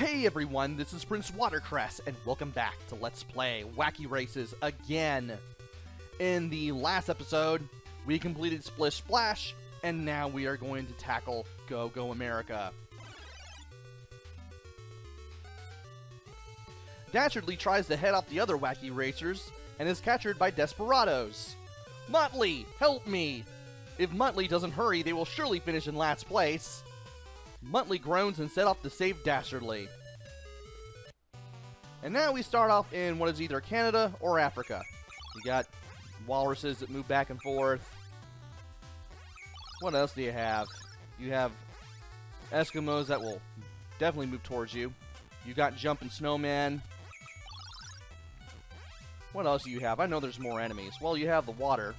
Hey everyone, this is PrinceWatercress, and welcome back to Let's Play Wacky Races again. In the last episode, we completed Splish Splash, and now we are going to tackle Go Go America. Dastardly tries to head off the other Wacky Racers, and is captured by Desperados. Muttley, help me! If Muttley doesn't hurry, they will surely finish in last place. Muttley groans and set off to save Dastardly. And now we start off in what is either Canada or Africa. You got walruses that move back and forth. What else do you have? You have Eskimos that will definitely move towards you. You got jumping snowmen. What else do you have? I know there's more enemies. Well, you have the water.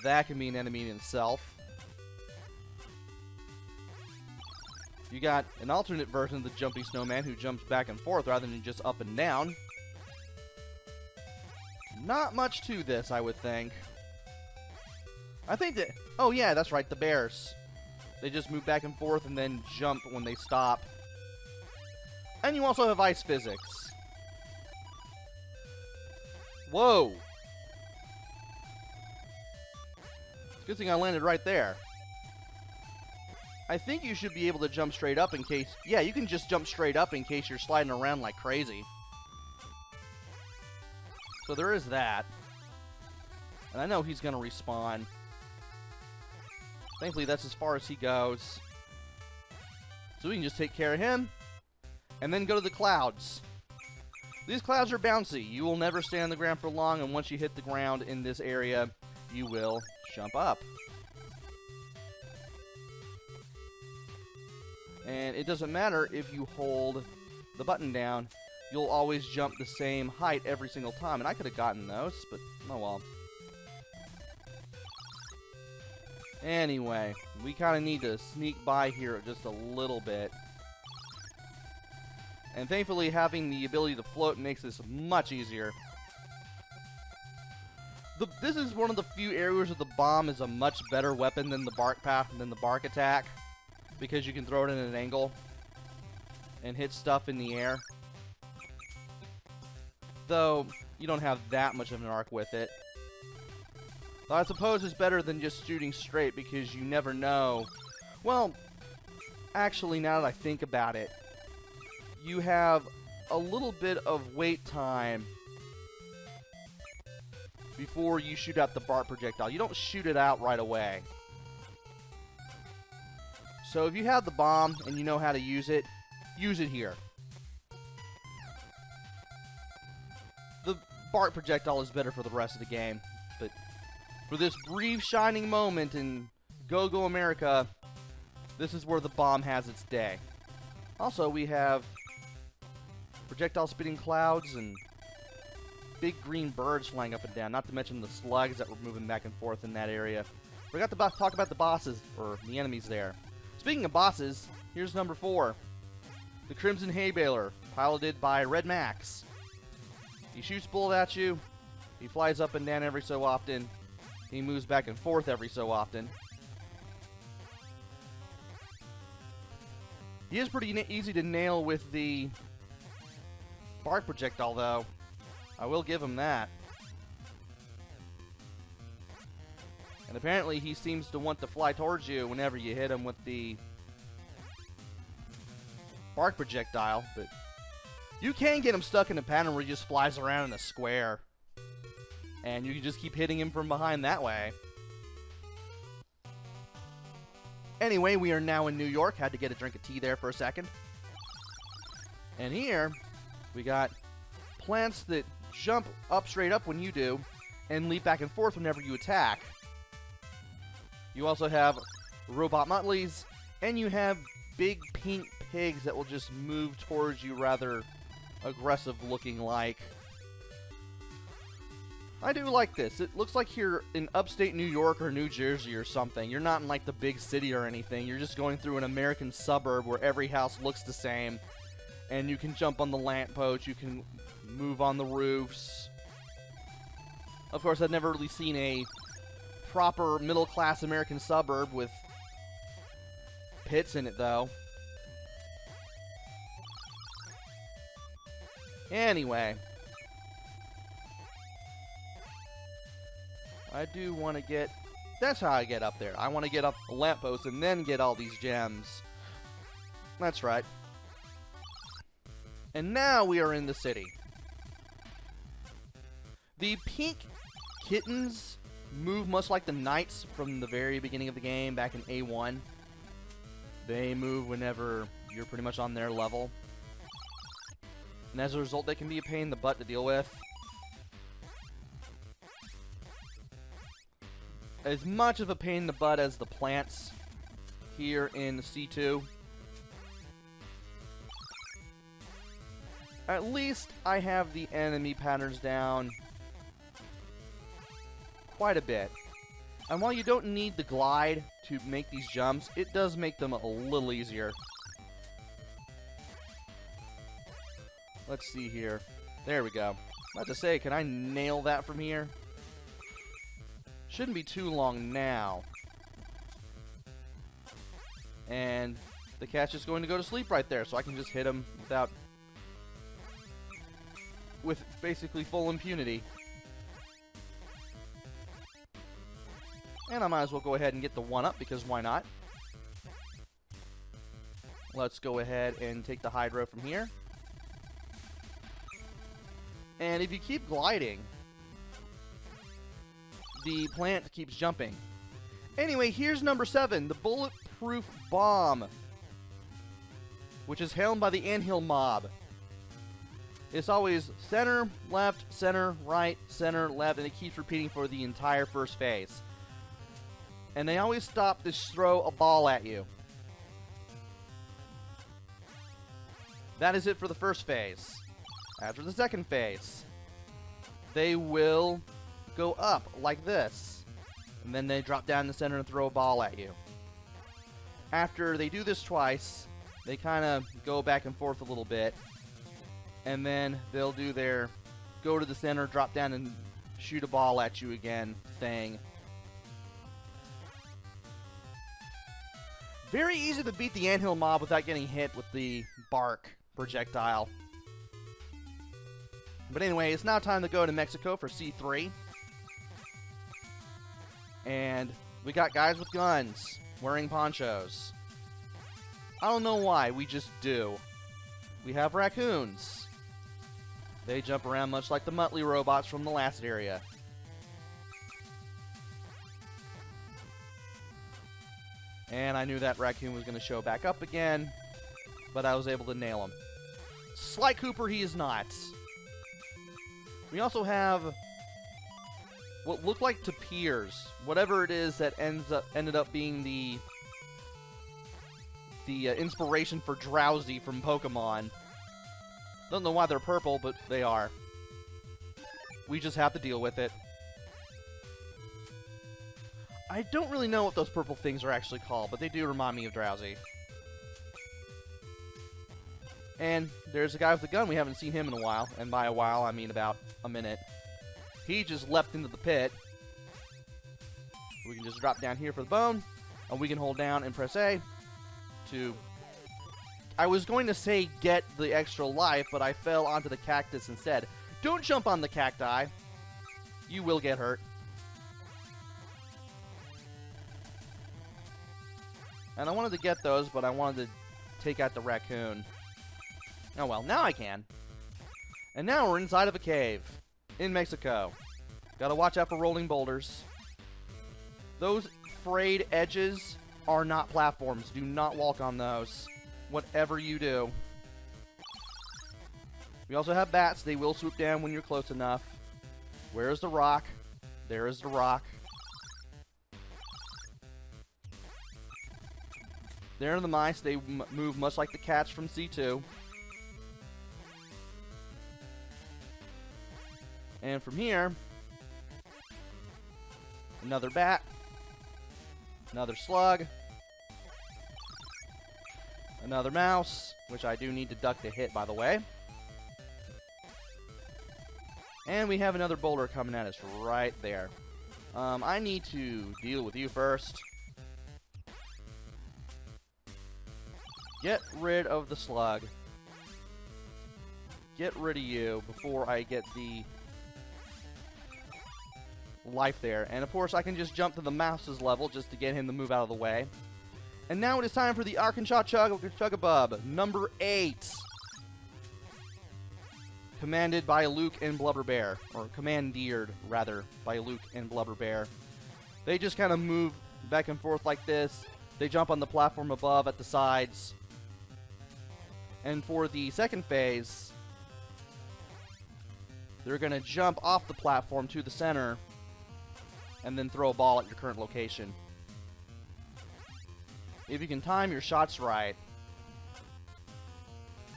That can be an enemy in itself. You got an alternate version of the jumpy snowman who jumps back and forth rather than just up and down. Not much to this, I would think. I think that... Oh yeah, that's right, the bears. They just move back and forth and then jump when they stop. And you also have ice physics. Whoa! Good thing I landed right there. I think you should be able to jump straight up in case... Yeah, you can just jump straight up in case you're sliding around like crazy. So there is that. And I know he's going to respawn. Thankfully, that's as far as he goes. So we can just take care of him. And then go to the clouds. These clouds are bouncy. You will never stay on the ground for long, and once you hit the ground in this area, you will jump up. And it doesn't matter if you hold the button down, you'll always jump the same height every single time. And I could have gotten those, but oh well. Anyway, we kind of need to sneak by here just a little bit. And thankfully, having the ability to float makes this much easier. This is one of the few areas where the bomb is a much better weapon than the bark path and than the bark attack. Because you can throw it in an angle and hit stuff in the air. Though, you don't have that much of an arc with it. Though I suppose it's better than just shooting straight because you never know. Well, actually, now that I think about it, you have a little bit of wait time before you shoot out the bark projectile. You don't shoot it out right away. So if you have the bomb and you know how to use it here. The bark projectile is better for the rest of the game, but for this brief shining moment in Go Go America, this is where the bomb has its day. Also, we have projectile spitting clouds and big green birds flying up and down, not to mention the slugs that were moving back and forth in that area. Forgot to talk about the bosses, or the enemies there. Speaking of bosses, here's number 4. The Crimson Hay Baler, piloted by Red Max. He shoots bullet at you. He flies up and down every so often. He moves back and forth every so often. He is pretty easy to nail with the bark projectile, though. I will give him that. And apparently he seems to want to fly towards you whenever you hit him with the bark projectile, but you can get him stuck in a pattern where he just flies around in a square. And you can just keep hitting him from behind that way. Anyway, we are now in New York. Had to get a drink of tea there for a second. And here, we got plants that jump up straight up when you do, and leap back and forth whenever you attack. You also have robot Muttleys, and you have big pink pigs that will just move towards you rather aggressive looking like. I do like this. It looks like you're in upstate New York or New Jersey or something. You're not in like the big city or anything. You're just going through an American suburb where every house looks the same. And you can jump on the lampposts, you can move on the roofs. Of course, I've never really seen a proper middle-class American suburb with pits in it, though. Anyway. I do want to get... That's how I get up there. I want to get up a lamppost and then get all these gems. That's right. And now we are in the city. The pink kittens move much like the knights from the very beginning of the game back in A1. They move whenever you're pretty much on their level. And as a result, they can be a pain in the butt to deal with. As much of a pain in the butt as the plants here in C2. At least I have the enemy patterns down quite a bit. And while you don't need the glide to make these jumps, it does make them a little easier. Let's see here. There we go. About to say, can I nail that from here? Shouldn't be too long now. And the cat's just going to go to sleep right there, so I can just hit him with basically full impunity. And I might as well go ahead and get the 1-up, because why not? Let's go ahead and take the Hydro from here. And if you keep gliding, the plant keeps jumping. Anyway, here's number 7, the Bulletproof Bomb, which is held by the Anthill Mob. It's always center, left, right, left, and it keeps repeating for the entire first phase. And they always stop to throw a ball at you. That is it for the first phase. After the second phase, they will go up like this. And then they drop down in the center and throw a ball at you. After they do this twice, they kind of go back and forth a little bit. And then they'll do their go to the center, drop down, and shoot a ball at you again thing. Very easy to beat the Anthill Mob without getting hit with the bark projectile. But anyway, it's now time to go to Mexico for C3. And we got guys with guns wearing ponchos. I don't know why, we just do. We have raccoons. They jump around much like the Muttley robots from the last area. And I knew that raccoon was going to show back up again, but I was able to nail him. Sly Cooper, he is not. We also have what looked like tapirs, whatever it is that ended up being the inspiration for Drowsy from Pokemon. Don't know why they're purple, but they are. We just have to deal with it. I don't really know what those purple things are actually called, but they do remind me of Drowsy. And there's a guy with a gun. We haven't seen him in a while. And by a while, I mean about a minute. He just leapt into the pit. We can just drop down here for the bone. And we can hold down and press A to... I was going to say get the extra life, but I fell onto the cactus instead. Don't jump on the cacti. You will get hurt. And I wanted to get those, but I wanted to take out the raccoon. Oh well, now I can. And now we're inside of a cave in Mexico. Gotta watch out for rolling boulders. Those frayed edges are not platforms. Do not walk on those. Whatever you do. We also have bats. They will swoop down when you're close enough. Where is the rock? There is the rock. There are the mice. They move much like the cats from C2. And from here, another bat, another slug, another mouse, which I do need to duck to hit, by the way. And we have another boulder coming at us right there. I need to deal with you first. Get rid of the slug. get rid of you before I get the life there. And of course, I can just jump to the mouse's level just to get him to move out of the way. And now it is time for the Arkansas Chugabub, number 8. Commanded by Luke and Blubber Bear, or commandeered, rather, by Luke and Blubber Bear. They just kind of move back and forth like this. They jump on the platform above at the sides. And for the second phase, they're going to jump off the platform to the center and then throw a ball at your current location. If you can time your shots right,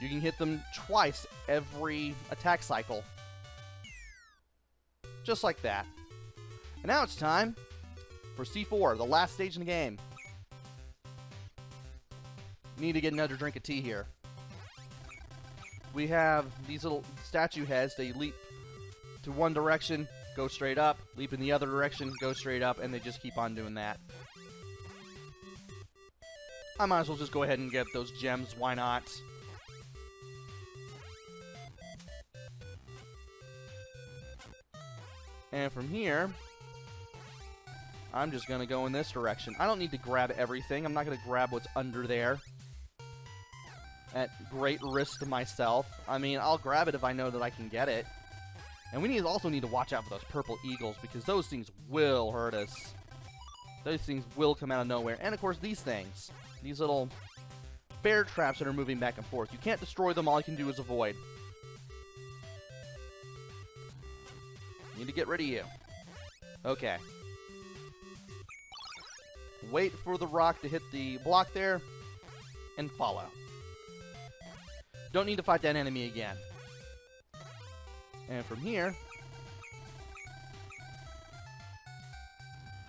you can hit them twice every attack cycle. Just like that. And now it's time for C4, the last stage in the game. Need to get another drink of tea here. We have these little statue heads. They leap to one direction, go straight up, leap in the other direction, go straight up, and they just keep on doing that. I might as well just go ahead and get those gems, why not? And from here, I'm just going to go in this direction. I don't need to grab everything. I'm not going to grab what's under there at great risk to myself. I mean, I'll grab it if I know that I can get it. And we also need to watch out for those purple eagles, because those things will hurt us. Those things will come out of nowhere. And of course, these things. These little bear traps that are moving back and forth. You can't destroy them. All you can do is avoid. Need to get rid of you. Okay. Wait for the rock to hit the block there, and follow. Don't need to fight that enemy again. And from here,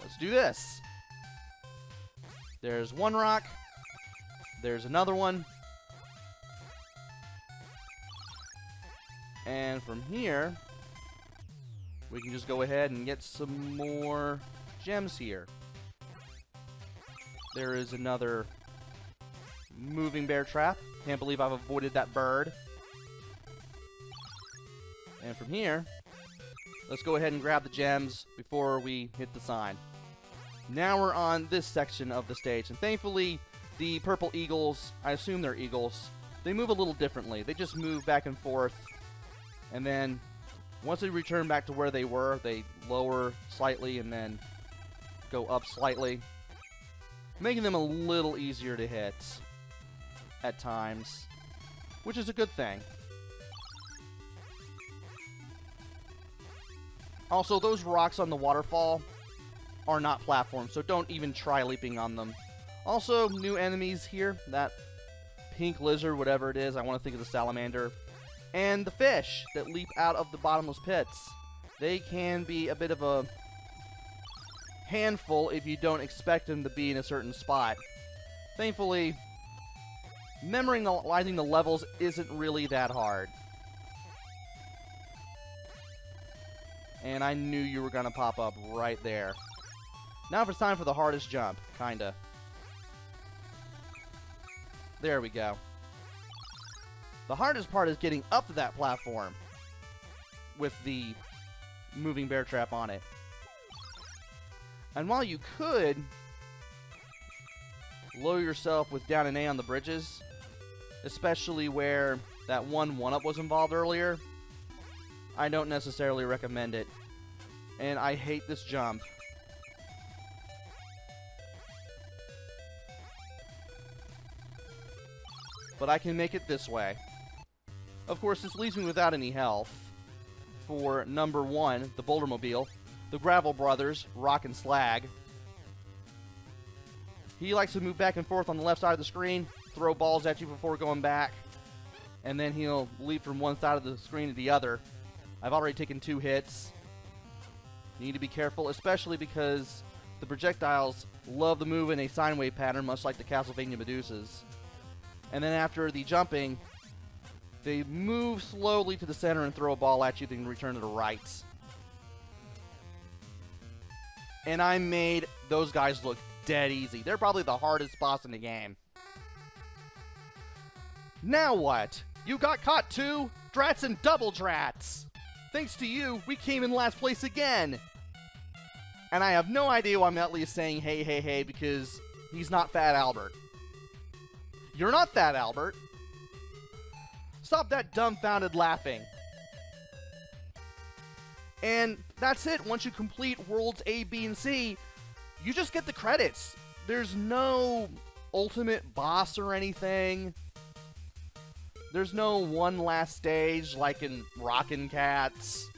let's do this. There's one rock. There's another one. And from here, we can just go ahead and get some more gems here. There is another moving bear trap. Can't believe I've avoided that bird. And from here, let's go ahead and grab the gems before we hit the sign. Now we're on this section of the stage, and thankfully, the purple eagles, I assume they're eagles, they move a little differently. They just move back and forth, and then once they return back to where they were, they lower slightly and then go up slightly, making them a little easier to hit at times, which is a good thing. Also, those rocks on the waterfall are not platforms, so don't even try leaping on them. Also, new enemies here. That pink lizard, whatever it is, I want to think of the salamander. And the fish that leap out of the bottomless pits. They can be a bit of a handful if you don't expect them to be in a certain spot. Thankfully, memorizing the levels isn't really that hard. And I knew you were going to pop up right there. Now it's time for the hardest jump, kinda. There we go. The hardest part is getting up to that platform with the moving bear trap on it. And while you could lower yourself with down and A on the bridges, especially where that one-up was involved earlier, I don't necessarily recommend it. And I hate this jump. But I can make it this way. Of course, this leaves me without any health for number 1, the Bouldermobile, the Gravel Brothers, Rock and Slag. He likes to move back and forth on the left side of the screen, throw balls at you before going back, and then he'll leap from one side of the screen to the other. I've already taken 2 hits. You need to be careful, especially because the projectiles love to move in a sine wave pattern, much like the Castlevania Medusas. And then after the jumping, they move slowly to the center and throw a ball at you, then return to the right. And I made those guys look dead easy. They're probably the hardest boss in the game. Now what? You got caught too? strats and double drats! Thanks to you, we came in last place again! And I have no idea why Metley is saying hey, hey, hey, because he's not Fat Albert. You're not Fat Albert. Stop that dumbfounded laughing. And that's it. Once you complete Worlds A, B, and C, you just get the credits. There's no ultimate boss or anything. There's no one last stage like in Rockin' Cats.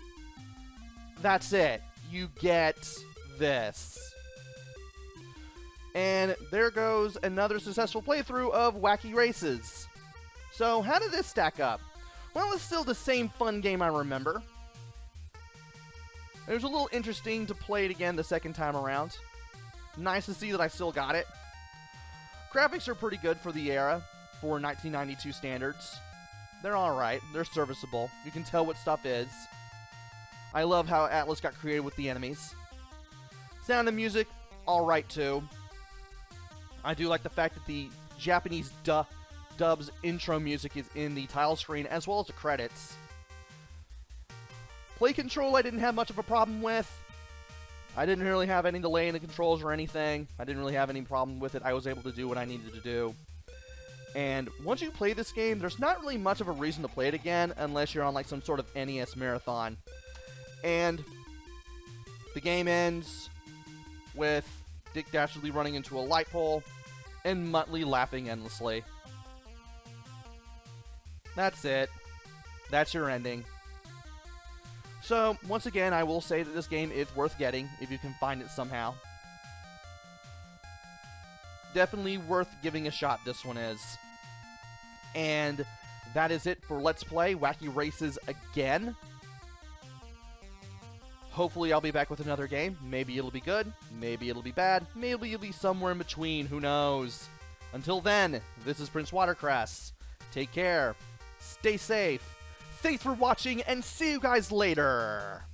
That's it. You get this. And there goes another successful playthrough of Wacky Races. So how did this stack up? Well, it's still the same fun game I remember. It was a little interesting to play it again the second time around. Nice to see that I still got it. Graphics are pretty good for the era, for 1992 standards. They're alright, they're serviceable. You can tell what stuff is. I love how Atlas got creative with the enemies. Sound and music, alright too. I do like the fact that the Japanese dub's intro music is in the title screen as well as the credits. Play control I didn't have much of a problem with. I didn't really have any delay in the controls or anything. I didn't really have any problem with it. I was able to do what I needed to do. And once you play this game, there's not really much of a reason to play it again unless you're on like some sort of NES marathon. And the game ends with Dick Dastardly running into a light pole and Muttley laughing endlessly. That's it. That's your ending. So, once again, I will say that this game is worth getting if you can find it somehow. Definitely worth giving a shot, this one is. And that is it for Let's Play Wacky Races again. Hopefully I'll be back with another game. Maybe it'll be good, maybe it'll be bad, maybe it'll be somewhere in between, who knows. Until then, this is PrinceWatercress. Take care, stay safe, thanks for watching, and see you guys later!